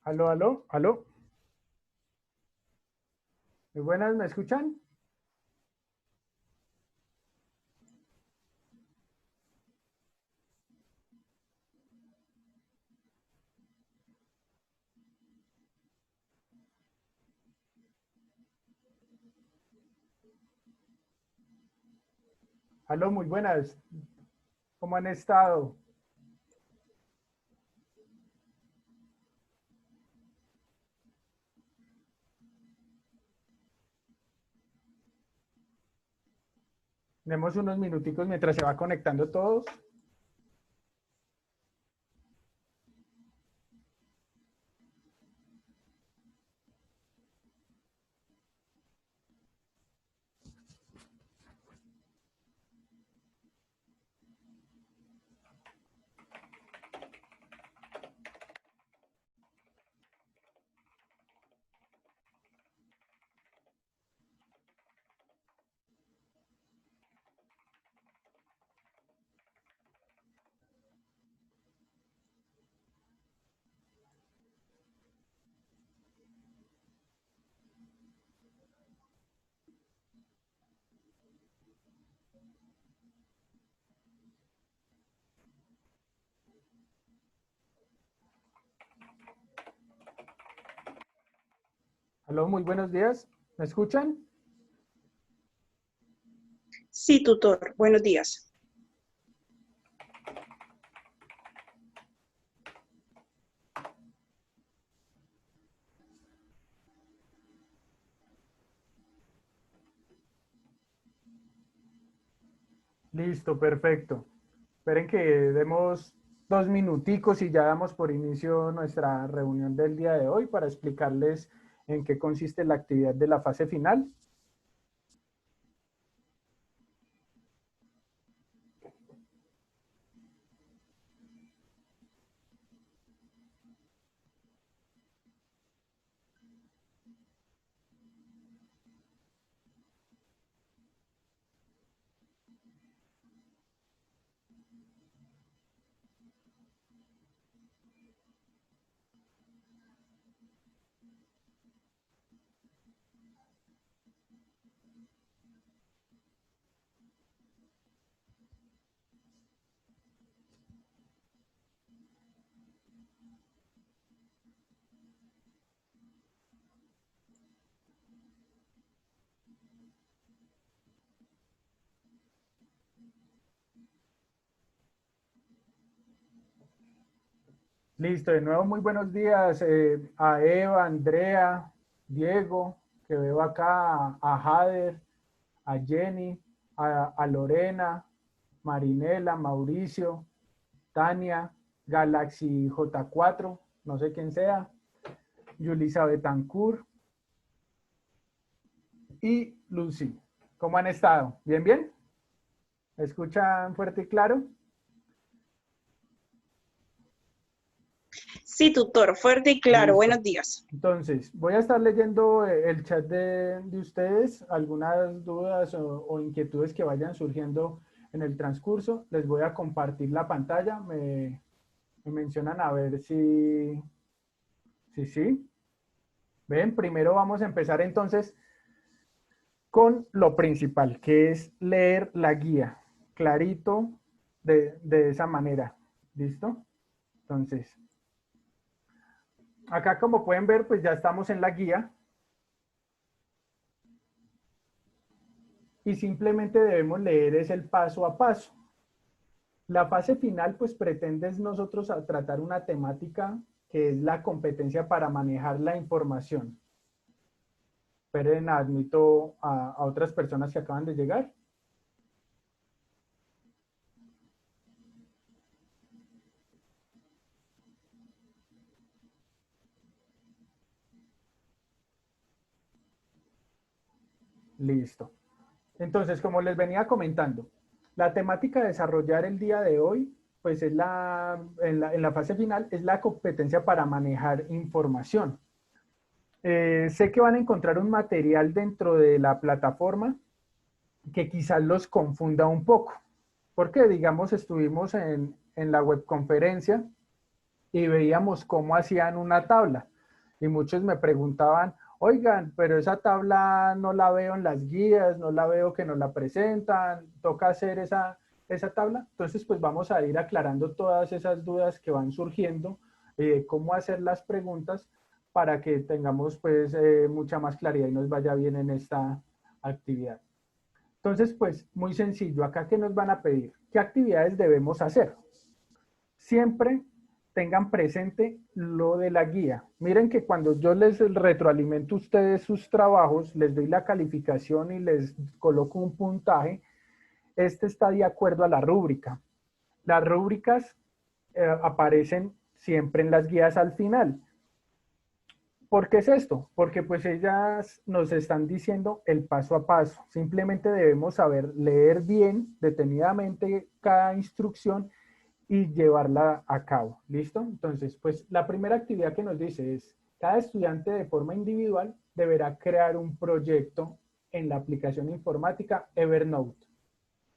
Aló, aló, aló. Muy buenas, ¿me escuchan? Aló, muy buenas. ¿Cómo han estado? Tenemos unos minuticos mientras se va conectando todos. Aló, muy buenos días. ¿Me escuchan? Sí, tutor, buenos días. Listo, perfecto. Esperen que demos 2 minuticos y ya damos por inicio nuestra reunión del día de hoy para explicarles en qué consiste la actividad de la fase final. Listo, de nuevo muy buenos días a Eva, Andrea, Diego, que veo acá, a Jader, a Jenny, a Lorena, Marinela, Mauricio, Tania, Galaxy J4, no sé quién sea, Yulisa Betancourt y Lucy. ¿Cómo han estado? ¿Bien, bien? ¿Me escuchan fuerte y claro? Sí, tutor, fuerte y claro, Listo. buenos días. Entonces, voy a estar leyendo el chat de ustedes, algunas dudas o inquietudes que vayan surgiendo en el transcurso. Les voy a compartir la pantalla. Me mencionan a ver si. Ven, primero vamos a empezar entonces con lo principal, que es leer la guía, clarito, de esa manera. ¿Listo? Entonces, acá como pueden ver, pues ya estamos en la guía. Y simplemente debemos leer es el paso a paso. La fase final pues pretende nosotros a tratar una temática que es la competencia para manejar la información. Esperen, admito a otras personas que acaban de llegar. Listo. Entonces, como les venía comentando, la temática a desarrollar el día de hoy, pues es en la fase final, es la competencia para manejar información. Sé que van a encontrar un material dentro de la plataforma que quizás los confunda un poco, porque digamos estuvimos en la webconferencia y veíamos cómo hacían una tabla. Y muchos me preguntaban, oigan, pero esa tabla no la veo en las guías, no la veo que nos la presentan, toca hacer esa tabla. Entonces, pues vamos a ir aclarando todas esas dudas que van surgiendo, cómo hacer las preguntas para que tengamos pues mucha más claridad y nos vaya bien en esta actividad. Entonces, pues muy sencillo, acá que nos van a pedir, ¿qué actividades debemos hacer? Siempre tengan presente lo de la guía. Miren que cuando yo les retroalimento a ustedes sus trabajos, les doy la calificación y les coloco un puntaje, este está de acuerdo a la rúbrica. Las rúbricas aparecen siempre en las guías al final. ¿Por qué es esto? Porque pues ellas nos están diciendo el paso a paso. Simplemente debemos saber leer bien, detenidamente cada instrucción y llevarla a cabo. ¿Listo? Entonces, pues la primera actividad que nos dice es, cada estudiante de forma individual deberá crear un proyecto en la aplicación informática Evernote.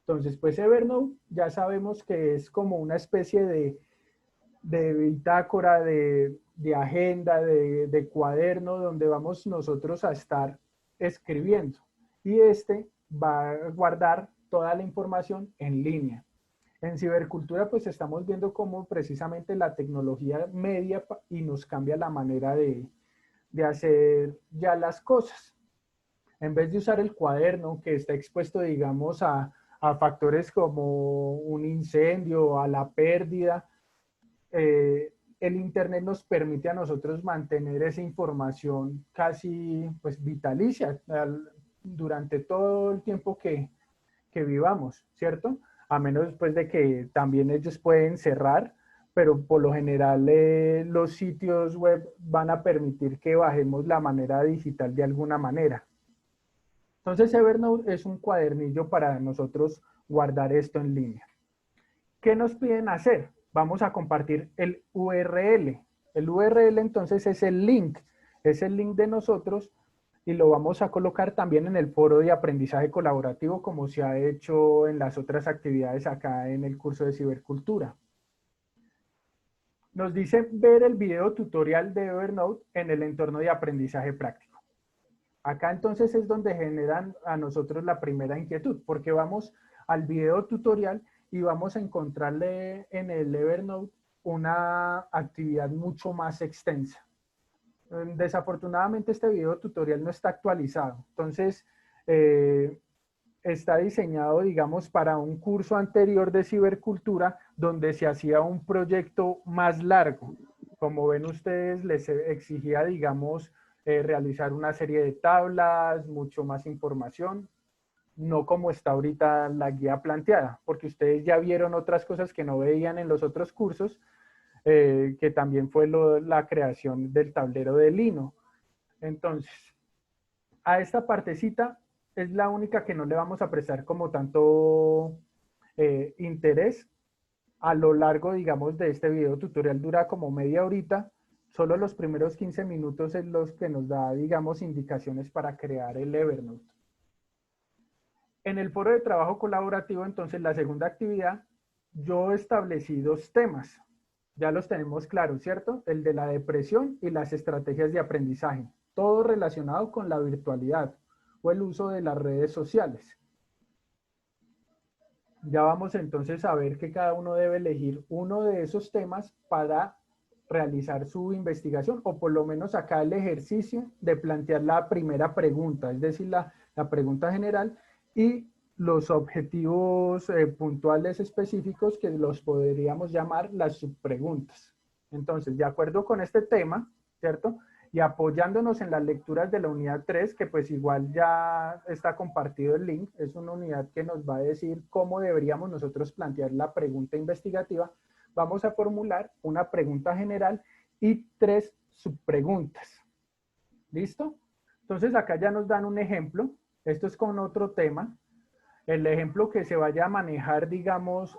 Entonces, pues Evernote ya sabemos que es como una especie de bitácora, de agenda, de cuaderno donde vamos nosotros a estar escribiendo. Y este va a guardar toda la información en línea. En cibercultura pues estamos viendo cómo precisamente la tecnología media y nos cambia la manera de hacer ya las cosas. En vez de usar el cuaderno que está expuesto, digamos, a factores como un incendio, a la pérdida, el Internet nos permite a nosotros mantener esa información casi pues vitalicia durante todo el tiempo que vivamos, ¿cierto? A menos pues de que también ellos pueden cerrar, pero por lo general los sitios web van a permitir que bajemos la manera digital de alguna manera. Entonces Evernote es un cuadernillo para nosotros guardar esto en línea. ¿Qué nos piden hacer? Vamos a compartir el URL. El URL entonces es el link de nosotros y lo vamos a colocar también en el foro de aprendizaje colaborativo como se ha hecho en las otras actividades acá en el curso de cibercultura. Nos dice ver el video tutorial de Evernote en el entorno de aprendizaje práctico. Acá entonces es donde generan a nosotros la primera inquietud, porque vamos al video tutorial y vamos a encontrarle en el Evernote una actividad mucho más extensa. Desafortunadamente este video tutorial no está actualizado, entonces está diseñado, digamos, para un curso anterior de cibercultura donde se hacía un proyecto más largo. Como ven ustedes, les exigía, digamos, realizar una serie de tablas, mucho más información, no como está ahorita la guía planteada, porque ustedes ya vieron otras cosas que no veían en los otros cursos, que también fue la creación del tablero de lino. Entonces, a esta partecita es la única que no le vamos a prestar como tanto interés a lo largo, digamos, de este video tutorial. Dura como media horita, solo los primeros 15 minutos es los que nos da, digamos, indicaciones para crear el Evernote. En el foro de trabajo colaborativo, entonces, la segunda actividad, yo establecí dos temas. Ya los tenemos claros, ¿cierto? El de la depresión y las estrategias de aprendizaje. Todo relacionado con la virtualidad o el uso de las redes sociales. Ya vamos entonces a ver que cada uno debe elegir uno de esos temas para realizar su investigación, o por lo menos acá el ejercicio de plantear la primera pregunta, es decir, la pregunta general y los objetivos puntuales específicos que los podríamos llamar las subpreguntas. Entonces, de acuerdo con este tema, ¿cierto? Y apoyándonos en las lecturas de la unidad 3, que pues igual ya está compartido el link, es una unidad que nos va a decir cómo deberíamos nosotros plantear la pregunta investigativa. Vamos a formular una pregunta general y 3 subpreguntas. ¿Listo? Entonces acá ya nos dan un ejemplo. Esto es con otro tema. El ejemplo que se vaya a manejar, digamos,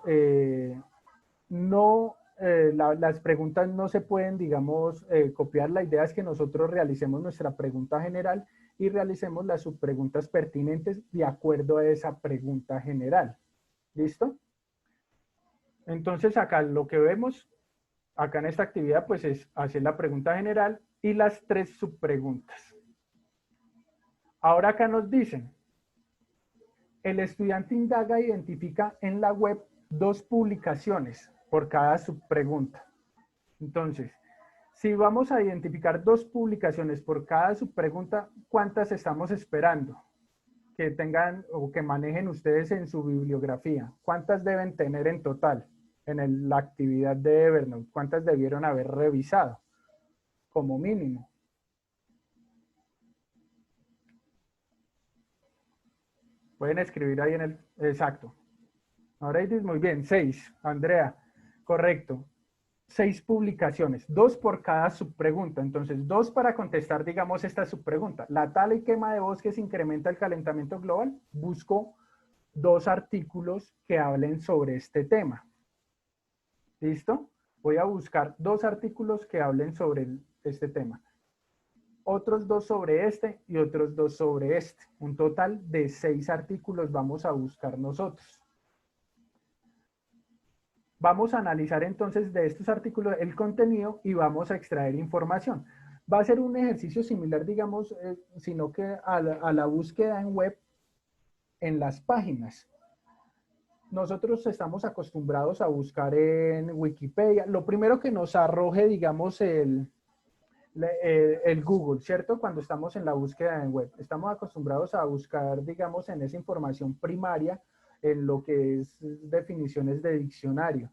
las preguntas no se pueden, digamos, copiar. La idea es que nosotros realicemos nuestra pregunta general y realicemos las subpreguntas pertinentes de acuerdo a esa pregunta general. ¿Listo? Entonces acá lo que vemos, acá en esta actividad, pues es hacer la pregunta general y las 3 subpreguntas. Ahora acá nos dicen, el estudiante indaga e identifica en la web 2 publicaciones por cada subpregunta. Entonces, si vamos a identificar 2 publicaciones por cada subpregunta, ¿cuántas estamos esperando que tengan o que manejen ustedes en su bibliografía? ¿Cuántas deben tener en total en la actividad de Evernote? ¿Cuántas debieron haber revisado como mínimo? Pueden escribir ahí en el... Exacto. Ahora dices muy bien, 6. Andrea, correcto. 6 publicaciones, 2 por cada subpregunta. Entonces, 2 para contestar, digamos, esta subpregunta. La tala y quema de bosques incrementa el calentamiento global. Busco 2 artículos que hablen sobre este tema. ¿Listo? Voy a buscar 2 artículos que hablen sobre este tema. Otros 2 sobre este y otros 2 sobre este. Un total de 6 artículos vamos a buscar nosotros. Vamos a analizar entonces de estos artículos el contenido y vamos a extraer información. Va a ser un ejercicio similar, digamos, sino que a la búsqueda en web en las páginas. Nosotros estamos acostumbrados a buscar en Wikipedia. Lo primero que nos arroje, digamos, el Google, ¿cierto? Cuando estamos en la búsqueda en web. Estamos acostumbrados a buscar, digamos, en esa información primaria, en lo que es definiciones de diccionario.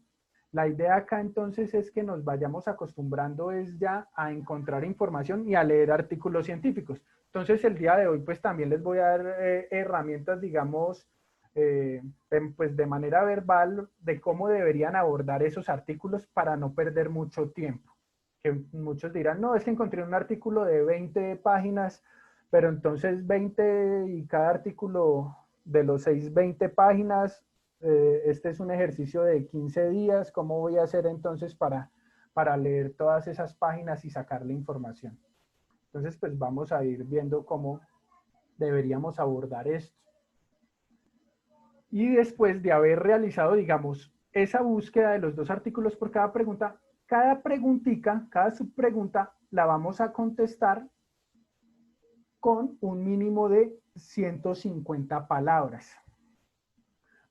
La idea acá entonces es que nos vayamos acostumbrando es ya a encontrar información y a leer artículos científicos. Entonces el día de hoy pues también les voy a dar herramientas, digamos, pues de manera verbal de cómo deberían abordar esos artículos para no perder mucho tiempo. Que muchos dirán, no, es que encontré un artículo de 20 páginas, pero entonces 20 y cada artículo de los 6, 20 páginas, este es un ejercicio de 15 días, ¿cómo voy a hacer entonces para leer todas esas páginas y sacarle información? Entonces, pues vamos a ir viendo cómo deberíamos abordar esto. Y después de haber realizado, digamos, esa búsqueda de los 2 artículos por cada pregunta, cada preguntica, cada subpregunta, la vamos a contestar con un mínimo de 150 palabras.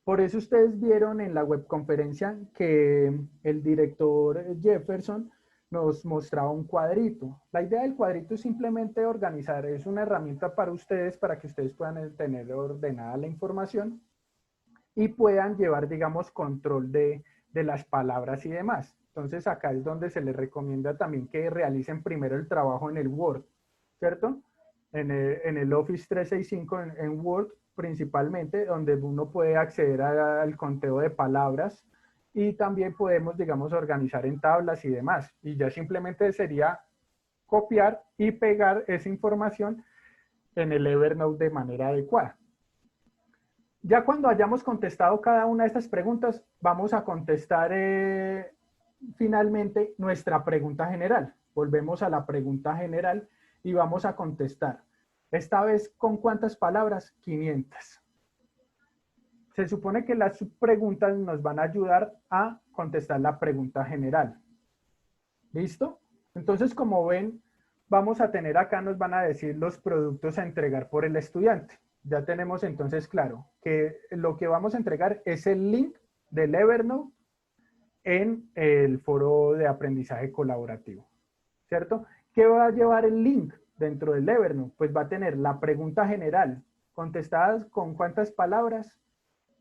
Por eso ustedes vieron en la webconferencia que el director Jefferson nos mostraba un cuadrito. La idea del cuadrito es simplemente organizar, es una herramienta para ustedes, para que ustedes puedan tener ordenada la información y puedan llevar, digamos, control de las palabras y demás. Entonces acá es donde se les recomienda también que realicen primero el trabajo en el Word, ¿cierto? En el Office 365, en Word principalmente, donde uno puede acceder al conteo de palabras y también podemos, digamos, organizar en tablas y demás. Y ya simplemente sería copiar y pegar esa información en el Evernote de manera adecuada. Ya cuando hayamos contestado cada una de estas preguntas, vamos a contestar finalmente nuestra pregunta general. Volvemos a la pregunta general y vamos a contestar. Esta vez, ¿con cuántas palabras? 500. Se supone que las subpreguntas nos van a ayudar a contestar la pregunta general. ¿Listo? Entonces, como ven, vamos a tener acá, nos van a decir los productos a entregar por el estudiante. Ya tenemos entonces claro que lo que vamos a entregar es el link del Evernote en el foro de aprendizaje colaborativo, ¿cierto? ¿Qué va a llevar el link dentro del Evernote? Pues va a tener la pregunta general, contestadas con ¿cuántas palabras?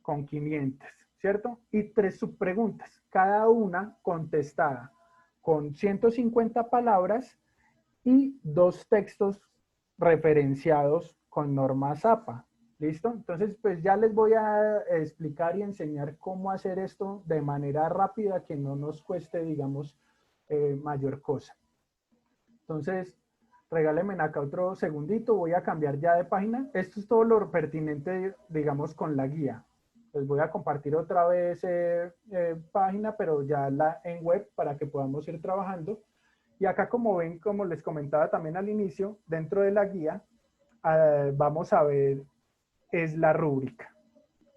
Con 500, ¿cierto? Y 3 subpreguntas, cada una contestada con 150 palabras y 2 textos referenciados con normas APA. ¿Listo? Entonces, pues ya les voy a explicar y enseñar cómo hacer esto de manera rápida, que no nos cueste, digamos, mayor cosa. Entonces, regálenme acá otro segundito, voy a cambiar ya de página. Esto es todo lo pertinente, digamos, con la guía. Les voy a compartir otra vez página, pero ya en web para que podamos ir trabajando. Y acá, como ven, como les comentaba también al inicio, dentro de la guía, vamos a ver, es la rúbrica.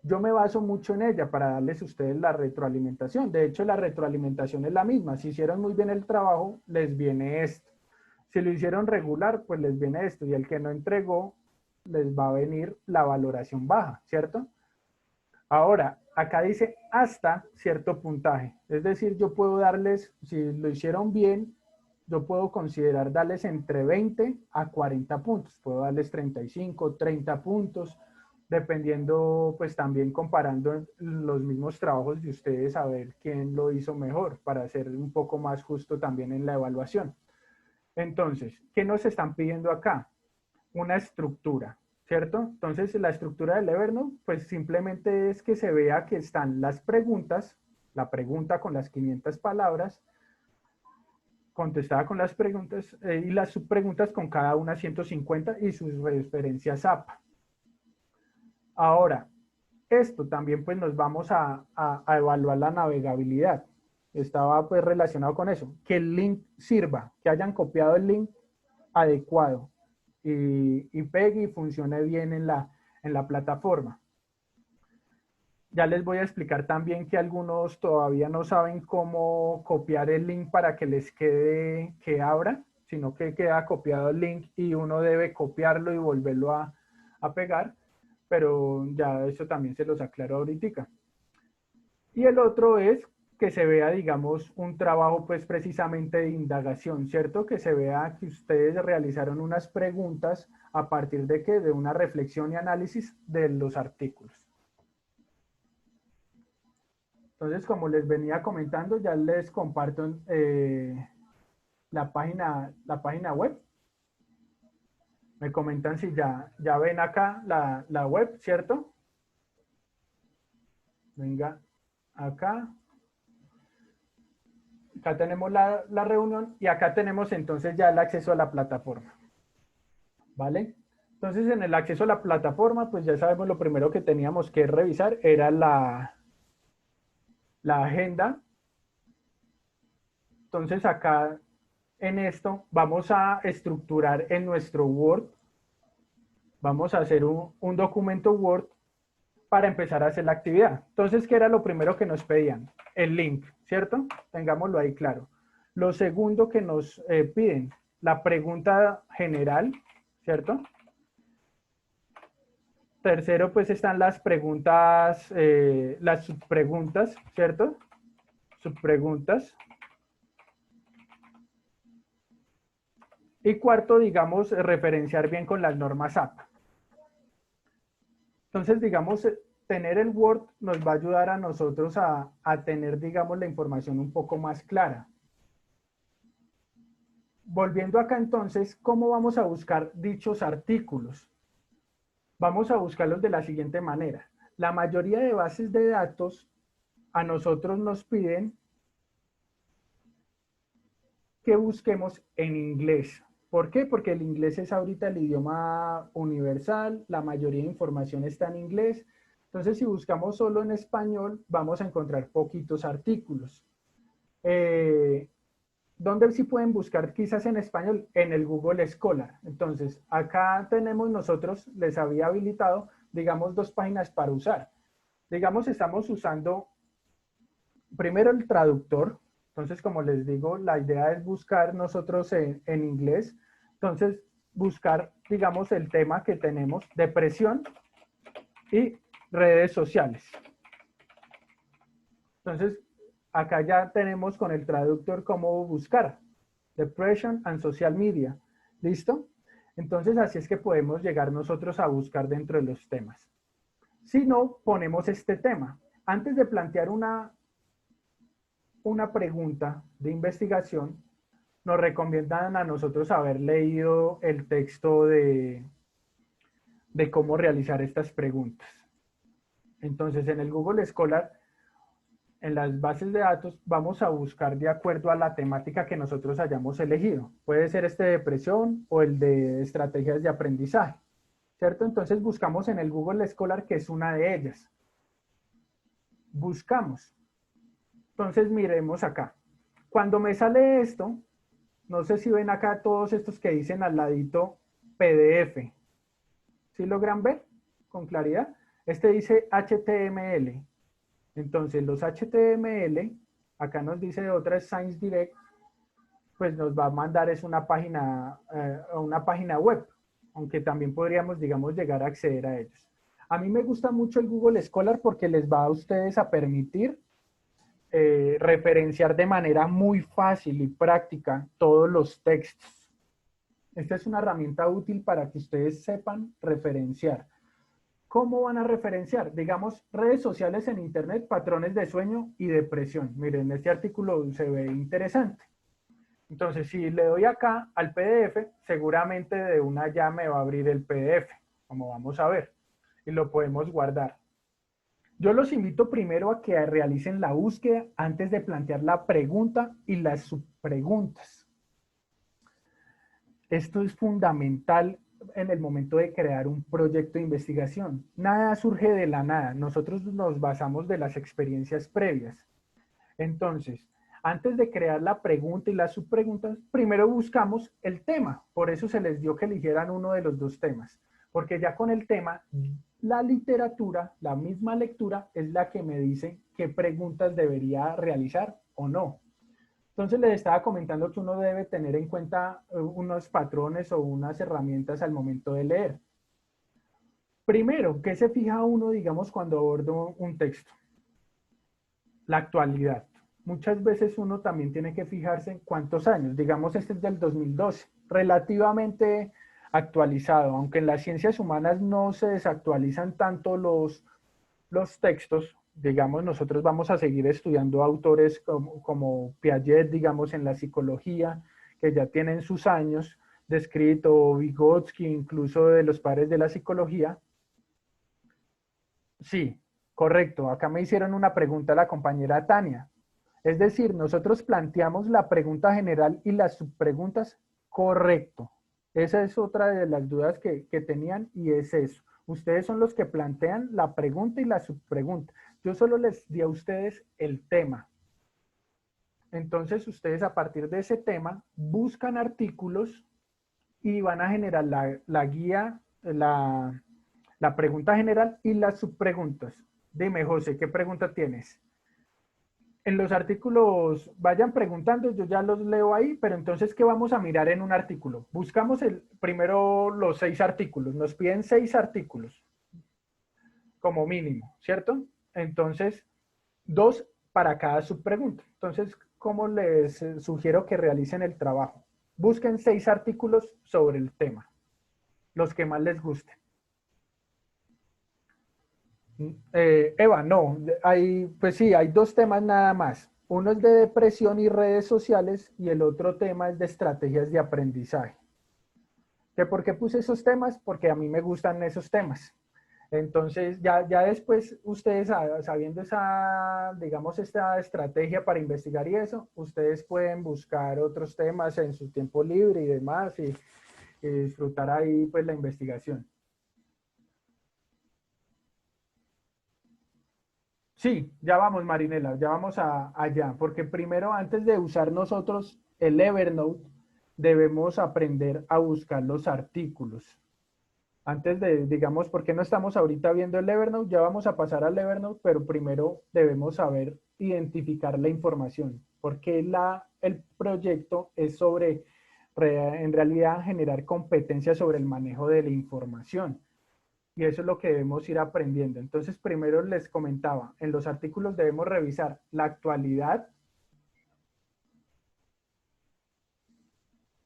Yo me baso mucho en ella para darles a ustedes la retroalimentación. De hecho, la retroalimentación es la misma. Si hicieron muy bien el trabajo, les viene esto. Si lo hicieron regular, pues les viene esto, y el que no entregó, les va a venir la valoración baja, ¿cierto? Ahora, acá dice hasta cierto puntaje, es decir, yo puedo darles, si lo hicieron bien, yo puedo considerar darles entre 20 a 40 puntos, puedo darles 35, 30 puntos, dependiendo, pues también comparando los mismos trabajos de ustedes a ver quién lo hizo mejor, para ser un poco más justo también en la evaluación. Entonces, ¿qué nos están pidiendo acá? Una estructura, ¿cierto? Entonces, la estructura del Evernote, pues simplemente es que se vea que están las preguntas, la pregunta con las 500 palabras, contestada con las preguntas y las subpreguntas con cada una 150 y sus referencias APA. Ahora, esto también pues nos vamos a evaluar la navegabilidad. Estaba pues relacionado con eso. Que el link sirva, que hayan copiado el link adecuado y pegue y funcione bien en la plataforma. Ya les voy a explicar también que algunos todavía no saben cómo copiar el link para que les quede, que abra, sino que queda copiado el link y uno debe copiarlo y volverlo a pegar, pero ya eso también se los aclaro ahorita. Y el otro es que se vea, digamos, un trabajo pues precisamente de indagación, ¿cierto? Que se vea que ustedes realizaron unas preguntas a partir de que de una reflexión y análisis de los artículos. Entonces, como les venía comentando, ya les comparto la página web. Me comentan si ya ven acá la web, ¿cierto? Venga, acá. Acá tenemos la reunión y acá tenemos entonces ya el acceso a la plataforma. ¿Vale? Entonces, en el acceso a la plataforma, pues ya sabemos lo primero que teníamos que revisar era la agenda. Entonces, acá en esto vamos a estructurar en nuestro Word. Vamos a hacer un documento Word para empezar a hacer la actividad. Entonces, ¿qué era lo primero que nos pedían? El link, ¿cierto? Tengámoslo ahí claro. Lo segundo que nos piden, la pregunta general, ¿cierto? Tercero, pues están las preguntas, las subpreguntas, ¿cierto? Subpreguntas. Y cuarto, digamos, referenciar bien con las normas APA. Entonces, digamos, tener el Word nos va a ayudar a nosotros a tener, digamos, la información un poco más clara. Volviendo acá entonces, ¿cómo vamos a buscar dichos artículos? Vamos a buscarlos de la siguiente manera. La mayoría de bases de datos a nosotros nos piden que busquemos en inglés. ¿Por qué? Porque el inglés es ahorita el idioma universal, la mayoría de información está en inglés. Entonces, si buscamos solo en español, vamos a encontrar poquitos artículos. ¿Dónde sí pueden buscar quizás en español? En el Google Scholar. Entonces, acá tenemos nosotros, les había habilitado, digamos, dos páginas para usar. Digamos, estamos usando primero el traductor. Entonces, como les digo, la idea es buscar nosotros en inglés. Entonces, buscar, digamos, el tema que tenemos, depresión y redes sociales. Entonces, acá ya tenemos con el traductor cómo buscar. Depression and social media. ¿Listo? Entonces, así es que podemos llegar nosotros a buscar dentro de los temas. Si no, ponemos este tema. Antes de plantear una pregunta de investigación, nos recomiendan a nosotros haber leído el texto de cómo realizar estas preguntas. Entonces, en el Google Scholar, en las bases de datos, vamos a buscar de acuerdo a la temática que nosotros hayamos elegido. Puede ser este de depresión o el de estrategias de aprendizaje, ¿cierto? Entonces, buscamos en el Google Scholar, que es una de ellas. Buscamos. Entonces, miremos acá. Cuando me sale esto, no sé si ven acá todos estos que dicen al ladito PDF. ¿Sí logran ver con claridad? Este dice HTML. Entonces, los HTML, acá nos dice otra, Science Direct. pues nos va a mandar es una página web, aunque también podríamos, digamos, llegar a acceder a ellos. A mí me gusta mucho el Google Scholar porque les va a ustedes a permitir referenciar de manera muy fácil y práctica todos los textos. Esta es una herramienta útil para que ustedes sepan referenciar. ¿Cómo van a referenciar? Digamos, redes sociales en Internet, patrones de sueño y depresión. Miren, este artículo se ve interesante. Entonces, si le doy acá al PDF, seguramente de una ya me va a abrir el PDF, como vamos a ver, y lo podemos guardar. Yo los invito primero a que realicen la búsqueda antes de plantear la pregunta y las subpreguntas. Esto es fundamental en el momento de crear un proyecto de investigación. Nada surge de la nada. Nosotros nos basamos de las experiencias previas. Entonces, antes de crear la pregunta y las subpreguntas, primero buscamos el tema. Por eso se les dio que eligieran uno de los dos temas. Porque ya con el tema, la literatura, la misma lectura, es la que me dice qué preguntas debería realizar o no. Entonces les estaba comentando que uno debe tener en cuenta unos patrones o unas herramientas al momento de leer. Primero, ¿qué se fija uno, digamos, cuando abordo un texto? La actualidad. Muchas veces uno también tiene que fijarse en cuántos años. Digamos, este es del 2012, relativamente actualizado, aunque en las ciencias humanas no se desactualizan tanto los textos. Digamos, nosotros vamos a seguir estudiando autores como Piaget, digamos, en la psicología, que ya tienen sus años descrito, Vygotsky, incluso de los padres de la psicología. Sí, correcto. Acá me hicieron una pregunta la compañera Tania. Es decir, nosotros planteamos la pregunta general y las subpreguntas, correcto. Esa es otra de las dudas que tenían y es eso. Ustedes son los que plantean la pregunta y la subpregunta. Yo solo les di a ustedes el tema. Entonces ustedes a partir de ese tema buscan artículos y van a generar la guía, la pregunta general y las subpreguntas. Dime, José, ¿qué pregunta tienes? En los artículos vayan preguntando, yo ya los leo ahí, pero entonces, ¿qué vamos a mirar en un artículo? Buscamos primero los 6 artículos, nos piden 6 artículos como mínimo, ¿cierto? Entonces, 2 para cada subpregunta. Entonces, ¿cómo les sugiero que realicen el trabajo? Busquen 6 artículos sobre el tema, los que más les gusten. Eva, no, pues sí, hay 2 temas nada más. Uno es de depresión y redes sociales y el otro tema es de estrategias de aprendizaje. ¿Que por qué puse esos temas? Porque a mí me gustan esos temas. Entonces, ya después ustedes sabiendo esa, digamos, esta estrategia para investigar y eso, ustedes pueden buscar otros temas en su tiempo libre y demás y disfrutar ahí pues la investigación. Sí, ya vamos, Marinela, ya vamos allá, porque primero, antes de usar nosotros el Evernote, debemos aprender a buscar los artículos. Antes de, digamos, ¿por qué no estamos ahorita viendo el Evernote? Ya vamos a pasar al Evernote, pero primero debemos saber identificar la información, porque el proyecto es sobre, en realidad, generar competencias sobre el manejo de la información. Y eso es lo que debemos ir aprendiendo. Entonces, primero les comentaba, en los artículos debemos revisar la actualidad.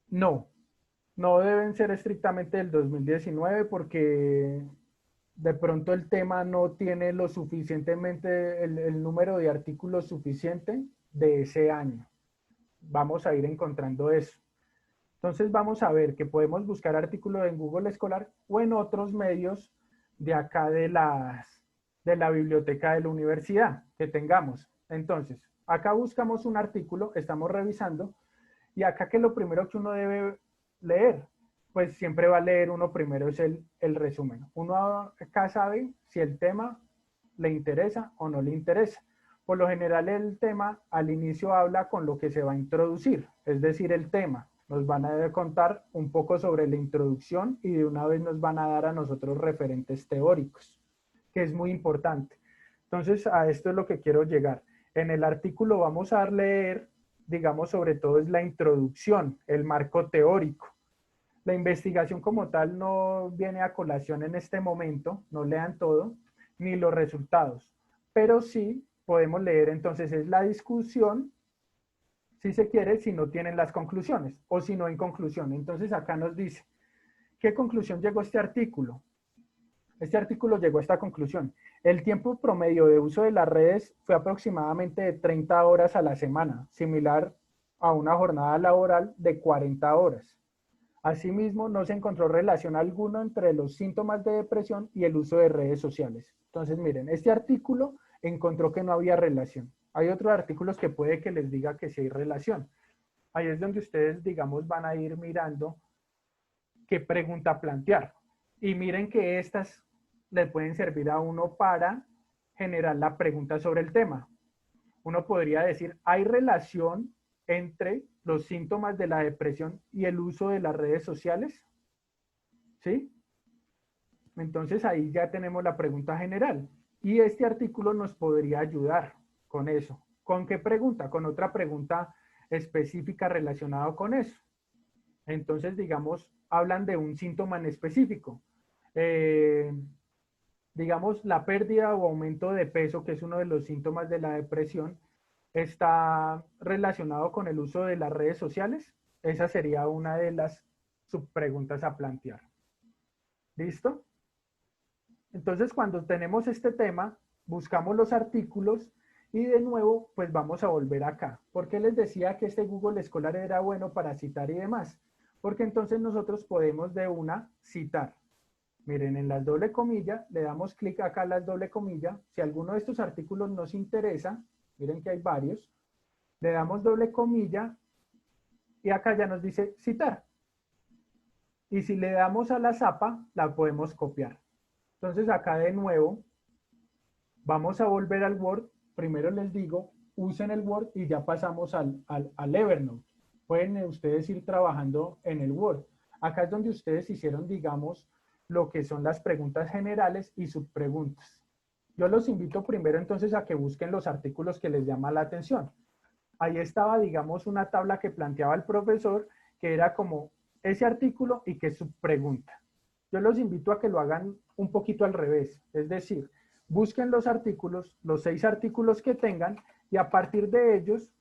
No, no deben ser estrictamente del 2019 porque de pronto el tema no tiene lo suficientemente, el número de artículos suficiente de ese año. Vamos a ir encontrando eso. Entonces vamos a ver que podemos buscar artículos en Google Scholar o en otros medios de acá de la biblioteca de la universidad que tengamos. Entonces, acá buscamos un artículo, estamos revisando, y acá que lo primero que uno debe leer, pues siempre va a leer uno primero es el resumen. Uno acá sabe si el tema le interesa o no le interesa. Por lo general el tema al inicio habla con lo que se va a introducir, es decir, el tema. Nos van a contar un poco sobre la introducción y de una vez nos van a dar a nosotros referentes teóricos, que es muy importante. Entonces, a esto es lo que quiero llegar. En el artículo vamos a leer digamos, sobre todo es la introducción, el marco teórico. La investigación como tal no viene a colación en este momento, no lean todo, ni los resultados, pero sí podemos leer entonces es la discusión, si se quiere, si no tienen las conclusiones o si no en conclusión. Entonces acá nos dice, ¿qué conclusión llegó este artículo? Este artículo llegó a esta conclusión. El tiempo promedio de uso de las redes fue aproximadamente de 30 horas a la semana, similar a una jornada laboral de 40 horas. Asimismo, no se encontró relación alguna entre los síntomas de depresión y el uso de redes sociales. Entonces, miren, este artículo encontró que no había relación. Hay otros artículos que puede que les diga que sí hay relación. Ahí es donde ustedes, digamos, van a ir mirando qué pregunta plantear. Y miren que estas le pueden servir a uno para generar la pregunta sobre el tema. Uno podría decir, ¿hay relación entre los síntomas de la depresión y el uso de las redes sociales? ¿Sí? Entonces ahí ya tenemos la pregunta general. Y este artículo nos podría ayudar con eso. ¿Con qué pregunta? Con otra pregunta específica relacionada con eso. Entonces, digamos, hablan de un síntoma en específico. Digamos, la pérdida o aumento de peso, que es uno de los síntomas de la depresión, está relacionado con el uso de las redes sociales. Esa sería una de las subpreguntas a plantear. ¿Listo? Entonces, cuando tenemos este tema, buscamos los artículos y de nuevo, pues vamos a volver acá. ¿Por qué les decía que este Google Scholar era bueno para citar y demás? Porque entonces nosotros podemos de una citar. Miren, en las doble comilla, le damos clic acá a las doble comilla. Si alguno de estos artículos nos interesa, miren que hay varios, le damos doble comilla y acá ya nos dice citar. Y si le damos a la zapa, la podemos copiar. Entonces acá de nuevo, vamos a volver al Word. Primero les digo, usen el Word y ya pasamos al Evernote. Pueden ustedes ir trabajando en el Word. Acá es donde ustedes hicieron, digamos, lo que son las preguntas generales y subpreguntas. Yo los invito primero entonces a que busquen los artículos que les llama la atención. Ahí estaba, digamos, una tabla que planteaba el profesor, que era como ese artículo y qué subpregunta. Yo los invito a que lo hagan un poquito al revés, es decir, busquen los artículos, los 6 artículos que tengan, y a partir de ellos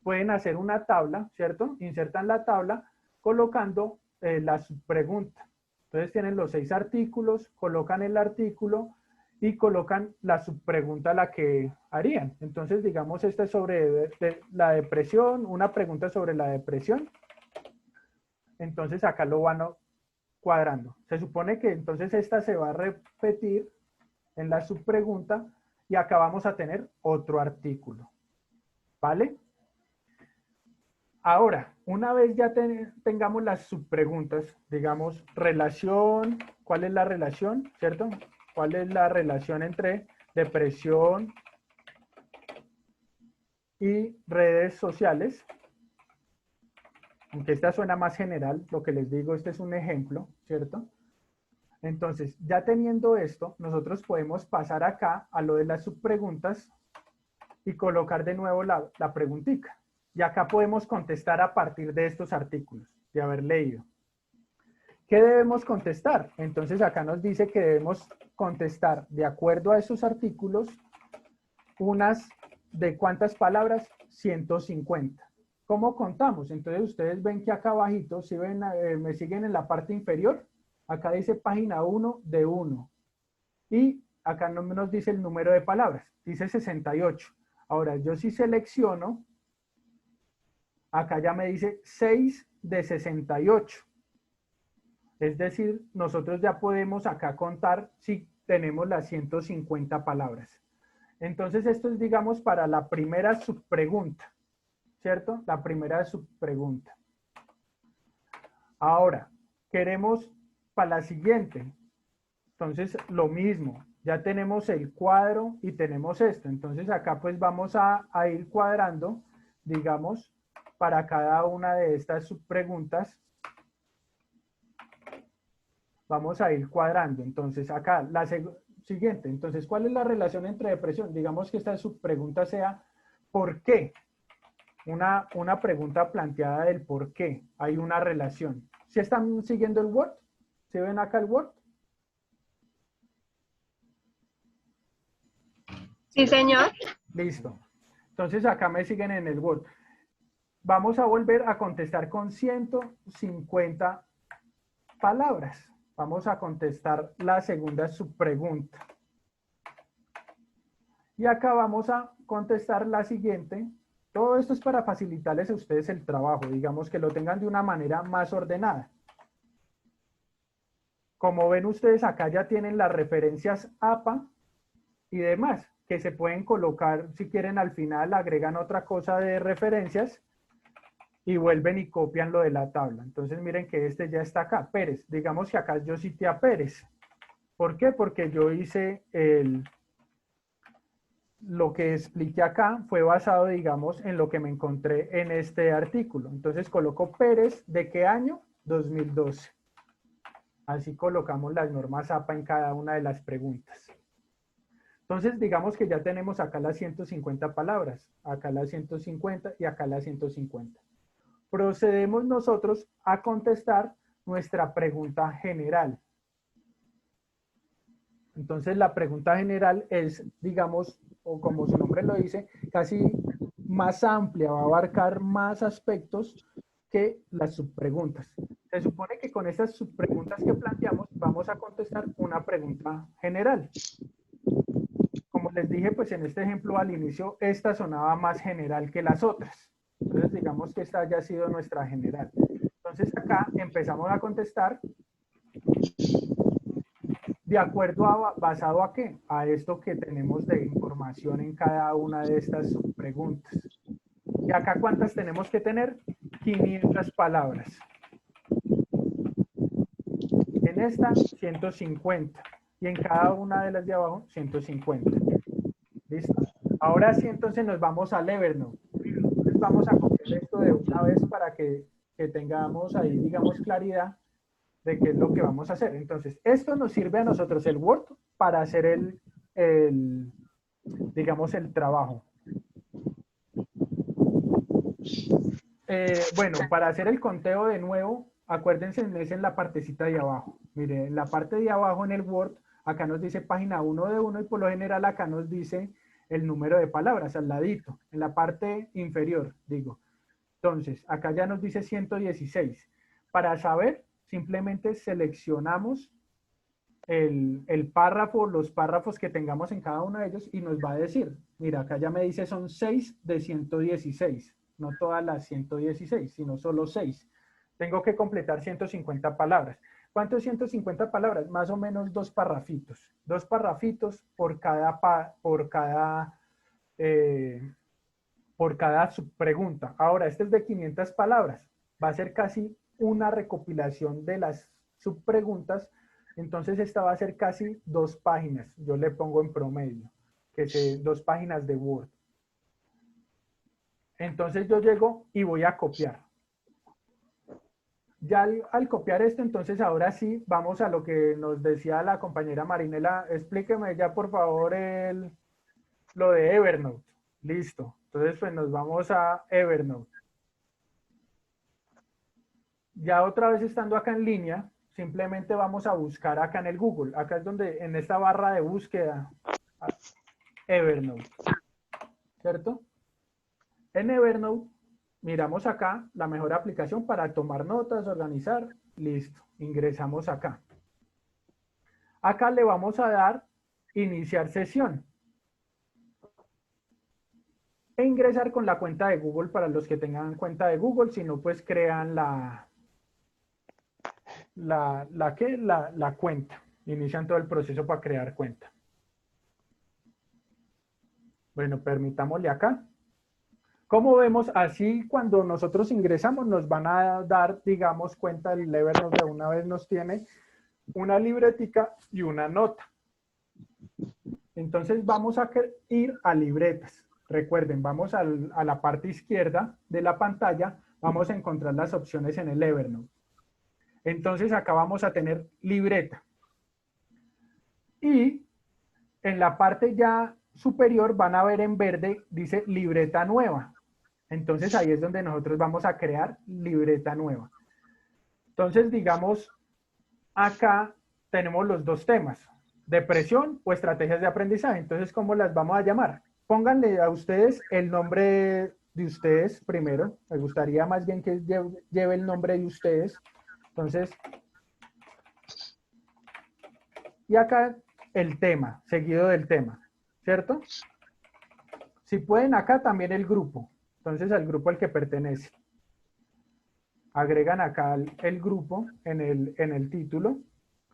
pueden hacer una tabla, ¿cierto? Insertan la tabla colocando la subpregunta. Entonces tienen los 6 artículos, colocan el artículo y colocan la subpregunta a la que harían. Entonces, digamos, esta es sobre la depresión, una pregunta sobre la depresión. Entonces acá lo van cuadrando. Se supone que entonces esta se va a repetir en la subpregunta y acá vamos a tener otro artículo. ¿Vale? Ahora, una vez ya tengamos las subpreguntas, digamos, relación, ¿cuál es la relación? ¿Cierto? ¿Cuál es la relación entre depresión y redes sociales? Aunque esta suena más general, lo que les digo, este es un ejemplo, ¿cierto? Entonces, ya teniendo esto, nosotros podemos pasar acá a lo de las subpreguntas y colocar de nuevo la preguntita. Y acá podemos contestar a partir de estos artículos, de haber leído. ¿Qué debemos contestar? Entonces acá nos dice que debemos contestar, de acuerdo a esos artículos, unas de ¿cuántas palabras? 150. ¿Cómo contamos? Entonces ustedes ven que acá abajito, si ven, me siguen en la parte inferior, acá dice página 1 de 1. Y acá no nos dice el número de palabras, dice 68. Ahora, yo si selecciono, acá ya me dice 6 de 68. Es decir, nosotros ya podemos acá contar si tenemos las 150 palabras. Entonces, esto es, digamos, para la primera subpregunta, ¿cierto? La primera subpregunta. Ahora, queremos para la siguiente. Entonces, lo mismo. Ya tenemos el cuadro y tenemos esto. Entonces, acá pues vamos a ir cuadrando, digamos, para cada una de estas subpreguntas. Vamos a ir cuadrando. Entonces, acá, la siguiente. Entonces, ¿cuál es la relación entre depresión? Digamos que esta subpregunta sea, ¿por qué? una pregunta planteada del por qué. Hay una relación. ¿Sí están siguiendo el Word? ¿Sí ven acá el Word? Sí, señor. Listo. Entonces acá me siguen en el Word. Vamos a volver a contestar con 150 palabras. Vamos a contestar la segunda subpregunta. Y acá vamos a contestar la siguiente. Todo esto es para facilitarles a ustedes el trabajo, digamos que lo tengan de una manera más ordenada. Como ven ustedes acá ya tienen las referencias APA y demás, que se pueden colocar, si quieren al final agregan otra cosa de referencias y vuelven y copian lo de la tabla. Entonces miren que este ya está acá, Pérez. Digamos que acá yo cité a Pérez. ¿Por qué? Porque yo hice lo que expliqué acá fue basado, digamos, en lo que me encontré en este artículo. Entonces coloco Pérez, ¿de qué año? 2012. Así colocamos las normas APA en cada una de las preguntas. Entonces, digamos que ya tenemos acá las 150 palabras, acá las 150 y acá las 150. Procedemos nosotros a contestar nuestra pregunta general. Entonces, la pregunta general es, digamos, o como su nombre lo dice, casi más amplia, va a abarcar más aspectos que las subpreguntas. Se supone que con estas subpreguntas que planteamos vamos a contestar una pregunta general. Como les dije, pues en este ejemplo al inicio, esta sonaba más general que las otras. Entonces, digamos que esta haya sido nuestra general. Entonces, acá empezamos a contestar de acuerdo a, ¿basado a qué? A esto que tenemos de información en cada una de estas preguntas. ¿Y acá cuántas tenemos que tener? 500 palabras. En esta, 150. Y en cada una de las de abajo, 150. ¿Listo? Ahora sí, entonces nos vamos al Evernote. Entonces vamos a copiar esto de una vez para que tengamos ahí, digamos, claridad de qué es lo que vamos a hacer. Entonces, esto nos sirve a nosotros, el Word, para hacer digamos, el trabajo. Bueno, para hacer el conteo de nuevo, acuérdense, es en la partecita de abajo. Mire, en la parte de abajo en el Word, acá nos dice página 1 de 1 y por lo general acá nos dice el número de palabras al ladito, en la parte inferior, digo. Entonces, acá ya nos dice 116. Para saber, simplemente seleccionamos el párrafo, los párrafos que tengamos en cada uno de ellos y nos va a decir, mira, acá ya me dice son 6 de 116, no todas las 116, sino solo 6. Tengo que completar 150 palabras. ¿Cuánto es 150 palabras? Más o menos dos parrafitos por cada subpregunta. Ahora, este es de 500 palabras. Va a ser casi una recopilación de las subpreguntas. Entonces, esta va a ser casi 2 páginas. Yo le pongo en promedio, que es 2 páginas de Word. Entonces, yo llego y voy a copiar. Ya al copiar esto, entonces ahora sí, vamos a lo que nos decía la compañera Marinela. Explíqueme ya, por favor, lo de Evernote. Listo. Entonces, pues nos vamos a Evernote. Ya otra vez estando acá en línea, simplemente vamos a buscar acá en el Google. Acá es donde, en esta barra de búsqueda, Evernote. ¿Cierto? En Evernote, miramos acá la mejor aplicación para tomar notas, organizar. Listo. Ingresamos acá. Acá le vamos a dar iniciar sesión. E ingresar con la cuenta de Google para los que tengan cuenta de Google, si no, pues crean la cuenta. Inician todo el proceso para crear cuenta. Bueno, permitámosle acá. Como vemos, así cuando nosotros ingresamos nos van a dar, digamos, cuenta el Evernote de una vez nos tiene una libretica y una nota. Entonces vamos a ir a libretas. Recuerden, vamos a la parte izquierda de la pantalla, vamos a encontrar las opciones en el Evernote. Entonces acá vamos a tener libreta. Y en la parte ya superior van a ver en verde, dice libreta nueva. Entonces ahí es donde nosotros vamos a crear libreta nueva. Entonces, digamos, acá tenemos los dos temas, depresión o estrategias de aprendizaje. Entonces, ¿cómo las vamos a llamar? Pónganle a ustedes el nombre de ustedes primero. Me gustaría más bien que lleve el nombre de ustedes. Entonces, y acá el tema, seguido del tema, ¿cierto? Si pueden, acá también el grupo. Entonces, al grupo al que pertenece. Agregan acá el grupo en el título.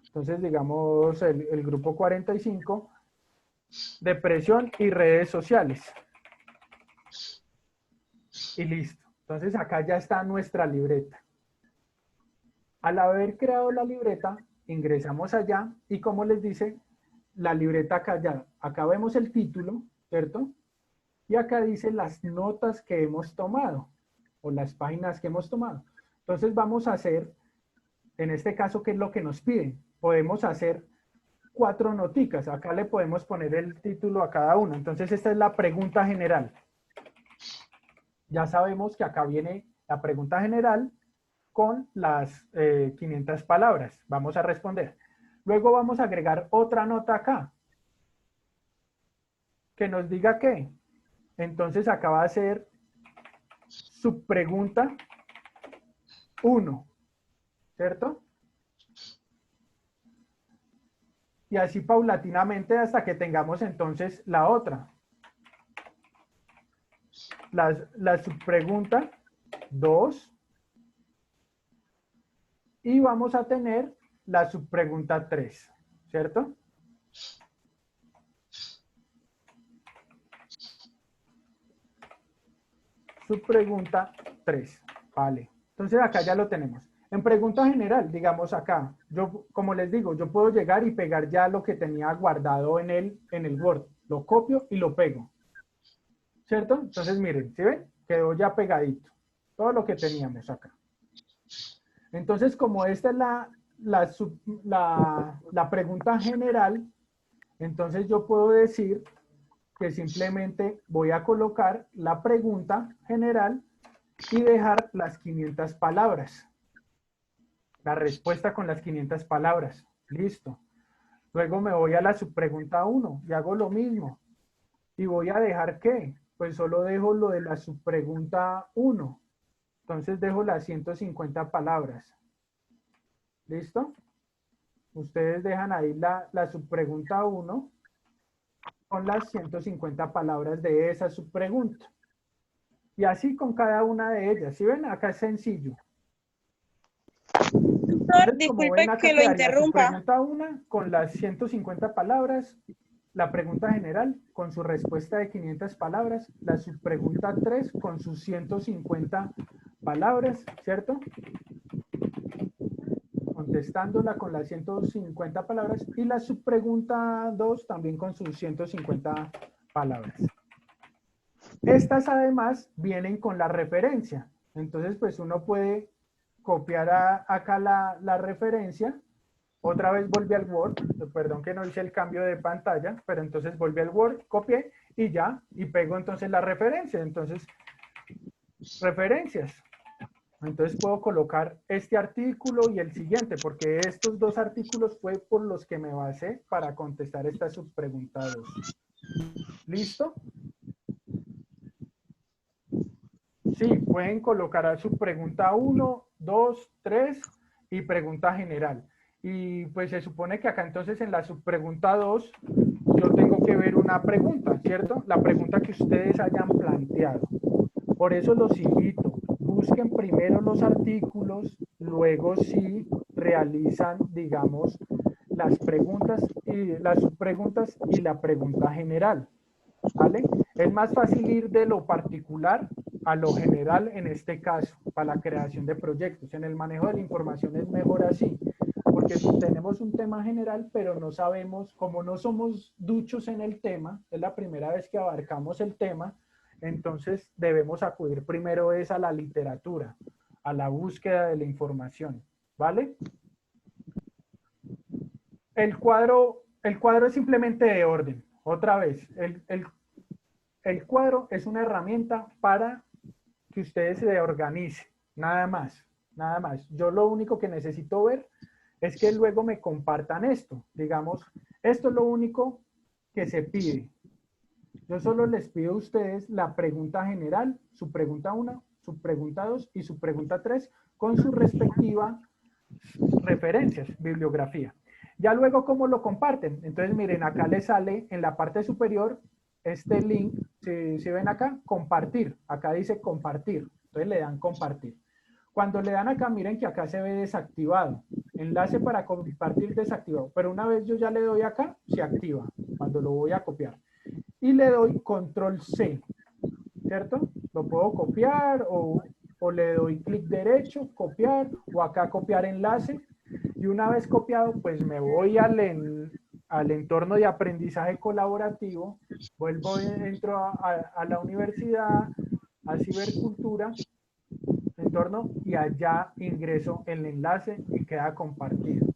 Entonces, digamos, el grupo 45, depresión y redes sociales. Y listo. Entonces, acá ya está nuestra libreta. Al haber creado la libreta, ingresamos allá y como les dice, la libreta acá ya, acá vemos el título, ¿cierto? Y acá dice las notas que hemos tomado o las páginas que hemos tomado. Entonces vamos a hacer, en este caso, ¿qué es lo que nos piden? Podemos hacer 4 noticas. Acá le podemos poner el título a cada uno. Entonces esta es la pregunta general. Ya sabemos que acá viene la pregunta general con las 500 palabras. Vamos a responder. Luego vamos a agregar otra nota acá que nos diga qué. Entonces acá va a ser subpregunta 1, ¿cierto? Y así paulatinamente hasta que tengamos entonces la otra. La subpregunta 2. Y vamos a tener la subpregunta 3, ¿cierto? Subpregunta 3, vale. Entonces acá ya lo tenemos. En pregunta general, digamos acá, yo, como les digo, yo puedo llegar y pegar ya lo que tenía guardado en el Word. Lo copio y lo pego, ¿cierto? Entonces miren, ¿sí ven? Quedó ya pegadito. Todo lo que teníamos acá. Entonces, como esta es la pregunta general, entonces yo puedo decir que simplemente voy a colocar la pregunta general y dejar las 500 palabras. La respuesta con las 500 palabras. Listo. Luego me voy a la subpregunta 1 y hago lo mismo. ¿Y voy a dejar qué? Pues solo dejo lo de la subpregunta 1. Entonces dejo las 150 palabras. ¿Listo? Ustedes dejan ahí la subpregunta 1 con las 150 palabras de esa subpregunta. Y así con cada una de ellas. ¿Sí ven? Acá es sencillo. Tutor, Entonces, como ven, disculpe acá que lo quedaría interrumpa. subpregunta 1 con las 150 palabras, la pregunta general con su respuesta de 500 palabras, la subpregunta 3 con sus 150 palabras, ¿cierto? Contestándola con las 150 palabras y la subpregunta 2 también con sus 150 palabras. Estas además vienen con la referencia. Entonces, pues uno puede copiar acá la referencia. Otra vez volví al Word. Perdón que no hice el cambio de pantalla, pero entonces volví al Word, copié y ya, y pego entonces la referencia. Entonces, referencias. Entonces puedo colocar este artículo y el siguiente, porque estos dos artículos fue por los que me basé para contestar esta subpregunta 2. ¿Listo? Sí, pueden colocar a subpregunta 1, 2, 3 y pregunta general. Y pues se supone que acá entonces en la subpregunta 2 yo tengo que ver una pregunta, ¿cierto? La pregunta que ustedes hayan planteado. Por eso los invito, busquen primero los artículos, luego sí realizan, digamos, las preguntas y las subpreguntas y la pregunta general, ¿vale? Es más fácil ir de lo particular a lo general en este caso, para la creación de proyectos. En el manejo de la información es mejor así, porque tenemos un tema general, pero no sabemos, como no somos duchos en el tema, es la primera vez que abarcamos el tema, entonces debemos acudir primero es a la literatura, a la búsqueda de la información, ¿vale? El cuadro es simplemente de orden. Otra vez, el cuadro es una herramienta para que ustedes se organicen, nada más, nada más. Yo lo único que necesito ver es que luego me compartan esto. Digamos, esto es lo único que se pide. Yo solo les pido a ustedes la pregunta general, su pregunta 1, su pregunta 2 y su pregunta 3 con su respectiva referencias, bibliografía. Ya luego, ¿cómo lo comparten? Entonces, miren, acá les sale en la parte superior este link, si ven acá, compartir. Acá dice compartir. Entonces le dan compartir. Cuando le dan acá, miren que acá se ve desactivado. Enlace para compartir desactivado. Pero una vez yo ya le doy acá, se activa cuando lo voy a copiar. Y le doy control C, ¿cierto? Lo puedo copiar o le doy clic derecho, copiar, o acá copiar enlace. Y una vez copiado, pues me voy al entorno de aprendizaje colaborativo, vuelvo, entro a la universidad, a cibercultura, entorno, y allá ingreso el enlace y queda compartido.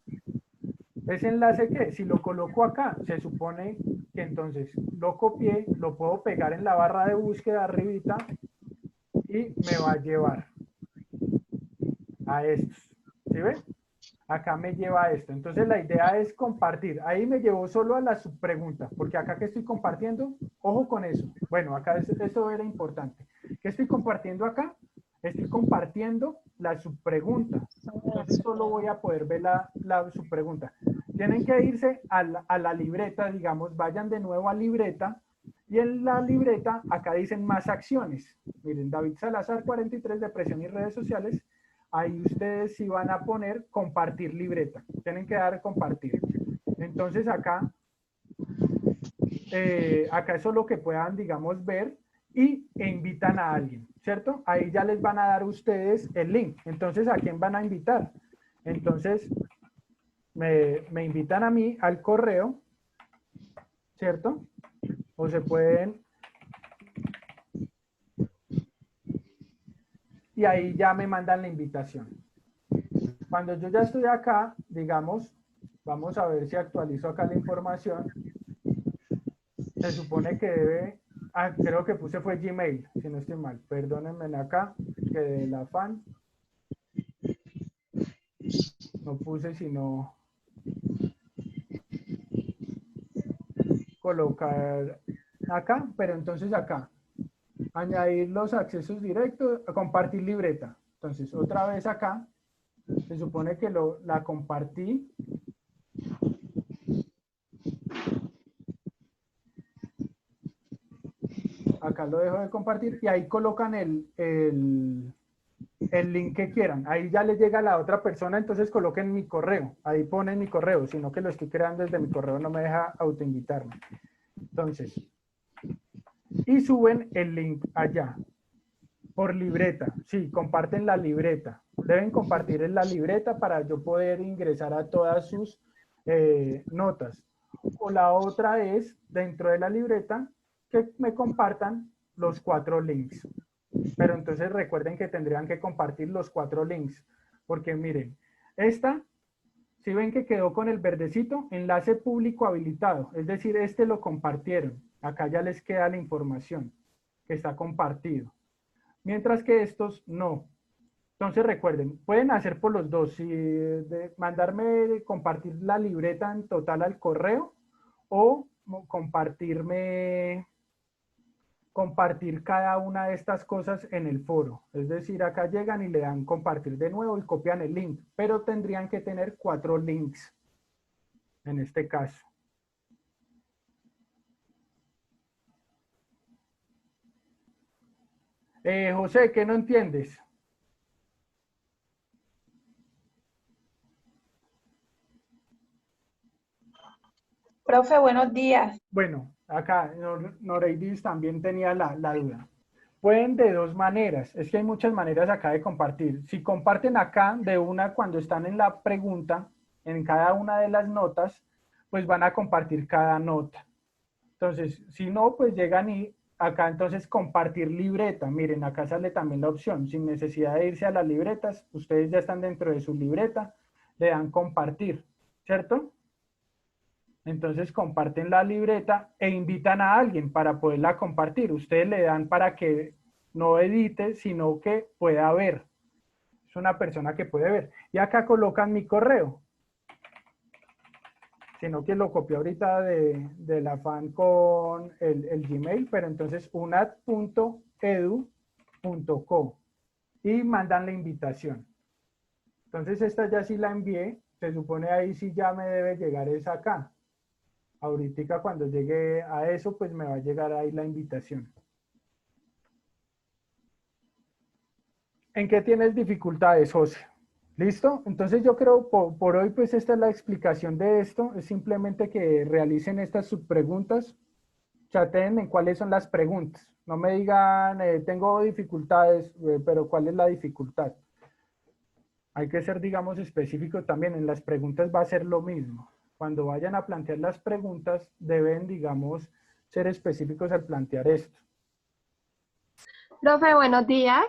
Ese enlace que si lo coloco acá, se supone que entonces lo copié, lo puedo pegar en la barra de búsqueda arribita y me va a llevar a estos. ¿Sí ven? Acá me lleva a esto. Entonces la idea es compartir. Ahí me llevó solo a la subpregunta, porque acá que estoy compartiendo, ojo con eso. Bueno, acá esto era importante. ¿Qué estoy compartiendo acá? Estoy compartiendo la subpregunta. Entonces solo voy a poder ver la subpregunta. Tienen que irse a la libreta, digamos, vayan de nuevo a libreta. Y en la libreta, acá dicen más acciones. Miren, David Salazar, 43, depresión y redes sociales. Ahí ustedes sí van a poner compartir libreta. Tienen que dar compartir. Entonces acá, acá eso es lo que puedan, digamos, ver e invitan a alguien, ¿cierto? Ahí ya les van a dar ustedes el link. Entonces, ¿a quién van a invitar? Entonces, me invitan a mí al correo, ¿cierto? O se pueden... Y ahí ya me mandan la invitación. Cuando yo ya estoy acá, digamos, vamos a ver si actualizo acá la información. Se supone que debe, creo que puse fue Gmail, si no estoy mal. Perdónenme acá, que del afán. No puse sino colocar acá, pero entonces acá. Añadir los accesos directos, compartir libreta. Entonces, otra vez acá, se supone que la compartí. Acá lo dejo de compartir y ahí colocan el link que quieran. Ahí ya les llega a la otra persona, entonces coloquen mi correo. Ahí ponen mi correo, sino que lo estoy creando desde mi correo, no me deja autoinvitarme. Entonces, y suben el link allá. Por libreta, sí, comparten la libreta. Deben compartir en la libreta para yo poder ingresar a todas sus notas. O la otra es, dentro de la libreta, que me compartan los 4 links. Pero entonces recuerden que tendrían que compartir los 4 links. Porque miren, esta, si ven que quedó con el verdecito, enlace público habilitado. Es decir, este lo compartieron. Acá ya les queda la información que está compartido. Mientras que estos no. Entonces recuerden, pueden hacer por los dos, si mandarme compartir la libreta en total al correo o compartir cada una de estas cosas en el foro. Es decir, acá llegan y le dan compartir de nuevo y copian el link, pero tendrían que tener 4 links en este caso. José, ¿qué no entiendes? Profe, buenos días. Bueno, acá Noreidis también tenía la duda. Pueden de 2 maneras, es que hay muchas maneras acá de compartir. Si comparten acá de una cuando están en la pregunta, en cada una de las notas, pues van a compartir cada nota. Entonces, si no, pues llegan y acá entonces compartir libreta. Miren, acá sale también la opción, sin necesidad de irse a las libretas, ustedes ya están dentro de su libreta, le dan compartir, ¿cierto? Entonces comparten la libreta e invitan a alguien para poderla compartir. Ustedes le dan para que no edite, sino que pueda ver. Es una persona que puede ver. Y acá colocan mi correo. Sino que lo copié ahorita del afán con el Gmail, pero entonces unat.edu.co y mandan la invitación. Entonces esta ya sí la envié, se supone ahí sí ya me debe llegar esa acá. Ahorita cuando llegue a eso, pues me va a llegar ahí la invitación. ¿En qué tienes dificultades, José? ¿Listo? Entonces yo creo por hoy pues esta es la explicación de esto, es simplemente que realicen estas subpreguntas, chateen en cuáles son las preguntas, no me digan tengo dificultades, pero ¿cuál es la dificultad? Hay que ser, digamos, específico también, en las preguntas va a ser lo mismo. Cuando vayan a plantear las preguntas deben, digamos, ser específicos al plantear esto. Profe, buenos días.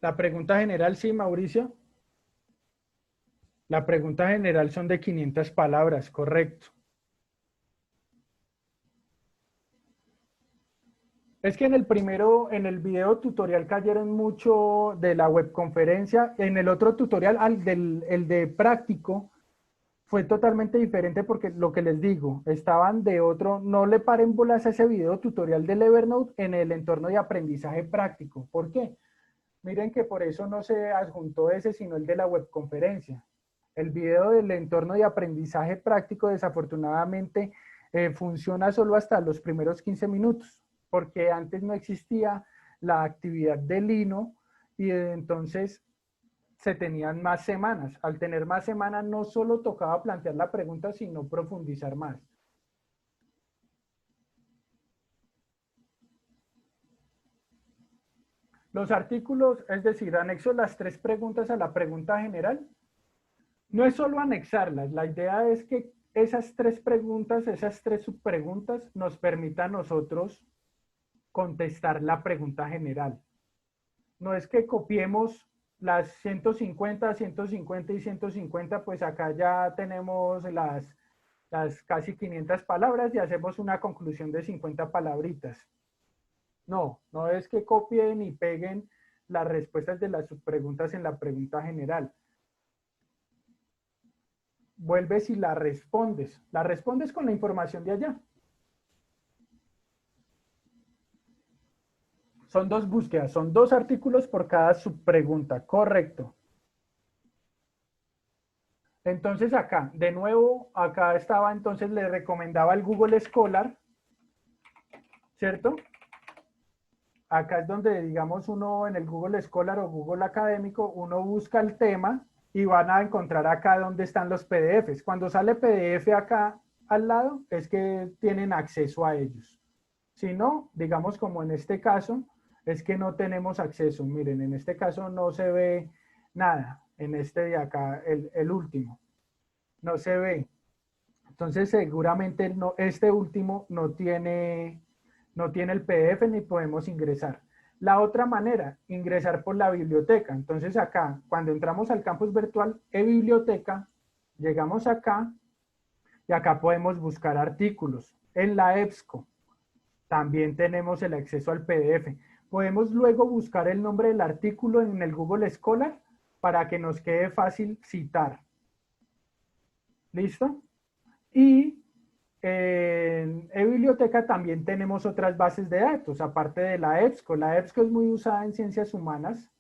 La pregunta general, sí, Mauricio. La pregunta general son de 500 palabras, correcto. Es que en el primero, en el video tutorial cayeron mucho de la webconferencia. En el otro tutorial, el de práctico, fue totalmente diferente porque lo que les digo, estaban de otro, no le paren bolas a ese video tutorial del Evernote en el entorno de aprendizaje práctico. ¿Por qué? Miren que por eso no se adjuntó ese, sino el de la webconferencia. El video del entorno de aprendizaje práctico desafortunadamente funciona solo hasta los primeros 15 minutos, porque antes no existía la actividad de Lino y entonces se tenían más semanas. Al tener más semanas no solo tocaba plantear la pregunta, sino profundizar más. Los artículos, es decir, anexo las 3 preguntas a la pregunta general. No es solo anexarlas, la idea es que esas 3 preguntas, esas 3 subpreguntas nos permitan a nosotros contestar la pregunta general. No es que copiemos las 150, 150 y 150, pues acá ya tenemos las casi 500 palabras y hacemos una conclusión de 50 palabritas. No, no es que copien y peguen las respuestas de las subpreguntas en la pregunta general. Vuelves y la respondes. La respondes con la información de allá. Son 2 búsquedas, son 2 artículos por cada subpregunta, correcto. Entonces acá, de nuevo, acá estaba, entonces le recomendaba el Google Scholar, ¿cierto? Acá es donde, digamos, uno en el Google Scholar o Google Académico, uno busca el tema y van a encontrar acá donde están los PDFs. Cuando sale PDF acá al lado, es que tienen acceso a ellos. Si no, digamos como en este caso, es que no tenemos acceso. Miren, en este caso no se ve nada. En este de acá, el último, no se ve. Entonces seguramente no, este último no tiene el PDF ni podemos ingresar. La otra manera, ingresar por la biblioteca. Entonces acá, cuando entramos al campus virtual e-biblioteca, llegamos acá y acá podemos buscar artículos. En la EBSCO también tenemos el acceso al PDF. Podemos luego buscar el nombre del artículo en el Google Scholar para que nos quede fácil citar. ¿Listo? Y en eBiblioteca también tenemos otras bases de datos, aparte de la EBSCO. La EBSCO es muy usada en ciencias humanas,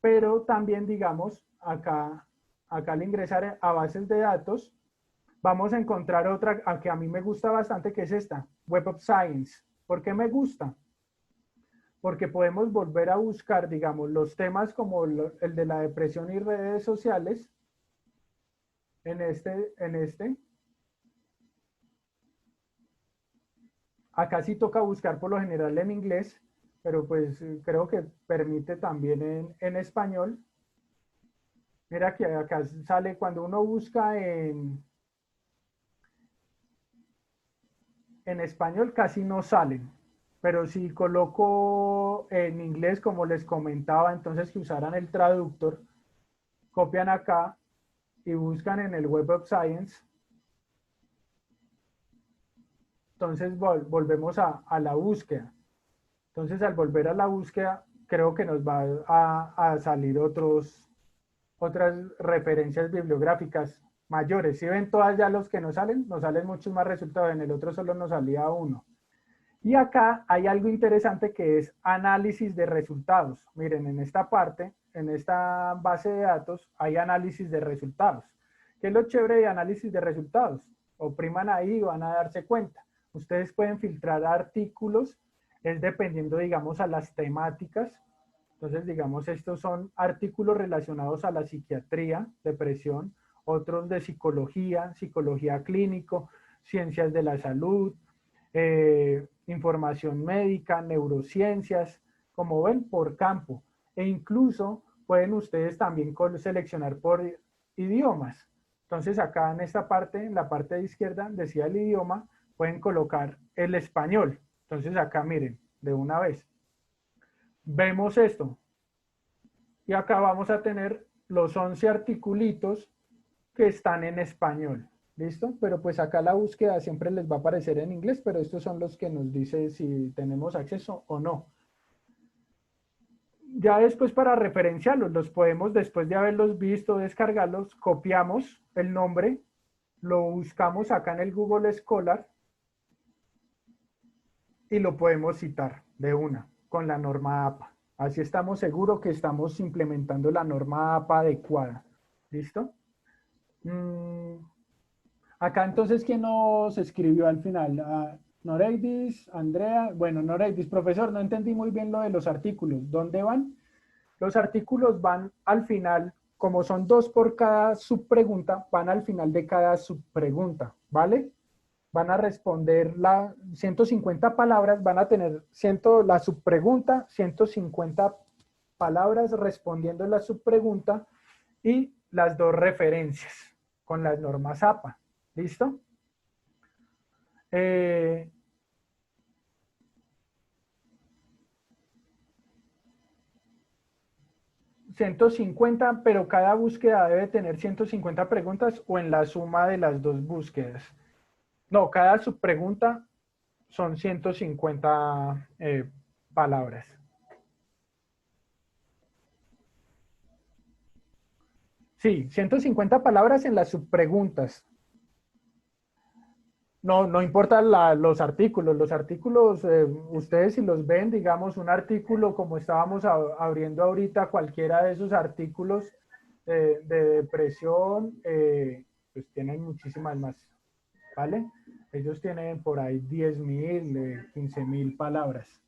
pero también, digamos, acá al ingresar a bases de datos, vamos a encontrar otra que a mí me gusta bastante, que es esta, Web of Science. ¿Por qué me gusta? Porque podemos volver a buscar, digamos, los temas como el de la depresión y redes sociales, en este. Acá sí toca buscar por lo general en inglés, pero pues creo que permite también en español. Mira que acá sale cuando uno busca en español casi no salen, pero si coloco en inglés como les comentaba, entonces que usaran el traductor, copian acá y buscan en el Web of Science. Entonces volvemos a la búsqueda. Entonces al volver a la búsqueda, creo que nos va a salir otras referencias bibliográficas mayores. Si ven todas ya los que nos salen muchos más resultados. En el otro solo nos salía uno. Y acá hay algo interesante que es análisis de resultados. Miren, en esta parte, en esta base de datos, hay análisis de resultados. ¿Qué es lo chévere de análisis de resultados? Opriman ahí y van a darse cuenta. Ustedes pueden filtrar artículos, es dependiendo, digamos, a las temáticas. Entonces, digamos, estos son artículos relacionados a la psiquiatría, depresión, otros de psicología, psicología clínico, ciencias de la salud, información médica, neurociencias, como ven, por campo. E incluso pueden ustedes también seleccionar por idiomas. Entonces acá en esta parte, en la parte de izquierda, decía el idioma, pueden colocar el español. Entonces acá miren, de una vez. Vemos esto. Y acá vamos a tener los 11 articulitos que están en español. ¿Listo? Pero pues acá la búsqueda siempre les va a aparecer en inglés, pero estos son los que nos dice si tenemos acceso o no. Ya después para referenciarlos, los podemos, después de haberlos visto, descargarlos, copiamos el nombre, lo buscamos acá en el Google Scholar y lo podemos citar de una con la norma APA. Así estamos seguros que estamos implementando la norma APA adecuada. ¿Listo? Acá entonces, ¿quién nos escribió al final? Noreidis, Andrea. Bueno, Noreidis, profesor, no entendí muy bien lo de los artículos. ¿Dónde van? Los artículos van al final, como son 2 por cada subpregunta, van al final de cada subpregunta, ¿vale? Van a responder 150 palabras, van a tener la subpregunta, 150 palabras respondiendo la subpregunta y las 2 referencias con las normas APA. ¿Listo? 150, pero cada búsqueda debe tener 150 preguntas o en la suma de las 2 búsquedas. No, cada subpregunta son 150 palabras. Sí, 150 palabras en las subpreguntas. No importa los artículos, ustedes si los ven, digamos, un artículo como estábamos abriendo ahorita, cualquiera de esos artículos de depresión, pues tienen muchísimas más, ¿vale? Ellos tienen por ahí 10.000, 15.000 palabras.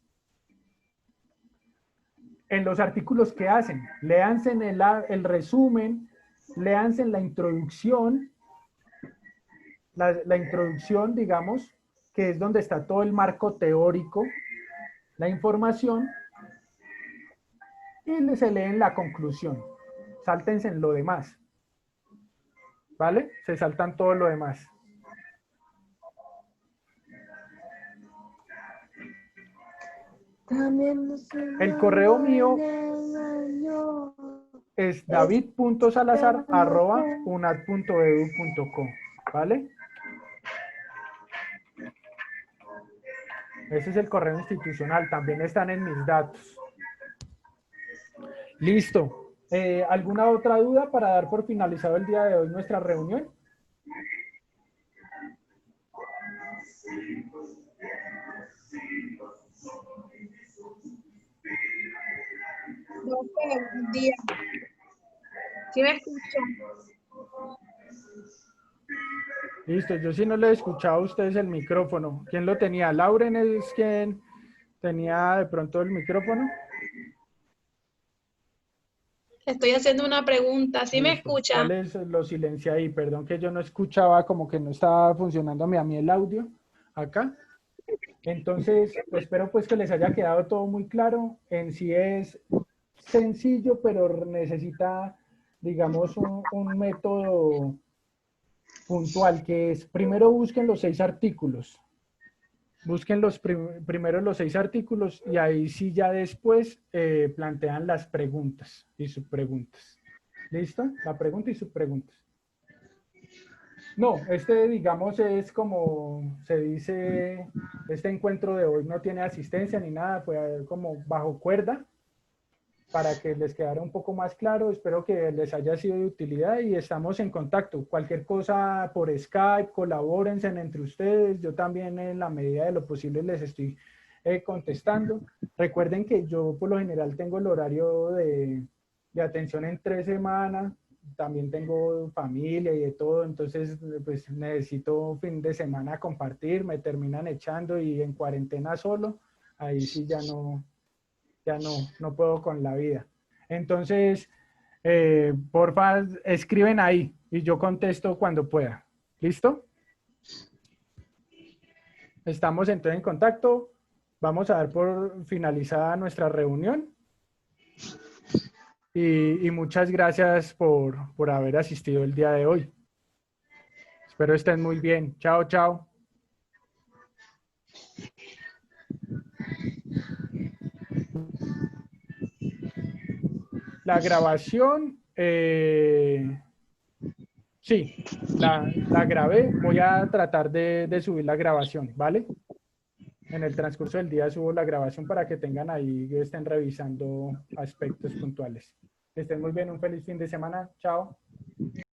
En los artículos que hacen, léanse en el resumen, léanse en la introducción, la introducción, digamos, que es donde está todo el marco teórico, la información, y se leen la conclusión. Sáltense en lo demás. ¿Vale? Se saltan todo lo demás. El correo mío es david.salazar@unad.edu.co, ¿vale? Ese es el correo institucional, también están en mis datos. Listo. ¿Alguna otra duda para dar por finalizado el día de hoy nuestra reunión? Buenos días. ¿Sí me escuchan? Listo, yo sí no le he escuchado a ustedes el micrófono. ¿Quién lo tenía? ¿Lauren es quien tenía de pronto el micrófono? Estoy haciendo una pregunta. ¿Sí me Listo. escucha? ¿Cuál es? Lo silencié ahí, perdón que yo no escuchaba, como que no estaba funcionando a mí el audio acá. Entonces, espero pues que les haya quedado todo muy claro. En sí es sencillo, pero necesita, digamos, un método puntual, que es, primero busquen los 6 artículos. Busquen primero los 6 artículos y ahí sí ya después plantean las preguntas y subpreguntas. ¿Listo? La pregunta y subpreguntas. No, digamos, es como se dice, este encuentro de hoy no tiene asistencia ni nada, fue como bajo cuerda, para que les quedara un poco más claro. Espero que les haya sido de utilidad y estamos en contacto. Cualquier cosa por Skype, colabórense entre ustedes. Yo también en la medida de lo posible les estoy contestando. Recuerden que yo por lo general tengo el horario de atención en 3 semanas. También tengo familia y de todo, entonces pues necesito fin de semana compartir, me terminan echando y en cuarentena solo, ahí sí ya no puedo con la vida. Entonces, porfa, escriben ahí y yo contesto cuando pueda. ¿Listo? Estamos entonces en contacto. Vamos a dar por finalizada nuestra reunión. Y muchas gracias por haber asistido el día de hoy. Espero estén muy bien. Chao, chao. La grabación, sí, la grabé. Voy a tratar de subir la grabación, ¿vale? En el transcurso del día subo la grabación para que tengan ahí, que estén revisando aspectos puntuales. Que estén muy bien, un feliz fin de semana. Chao.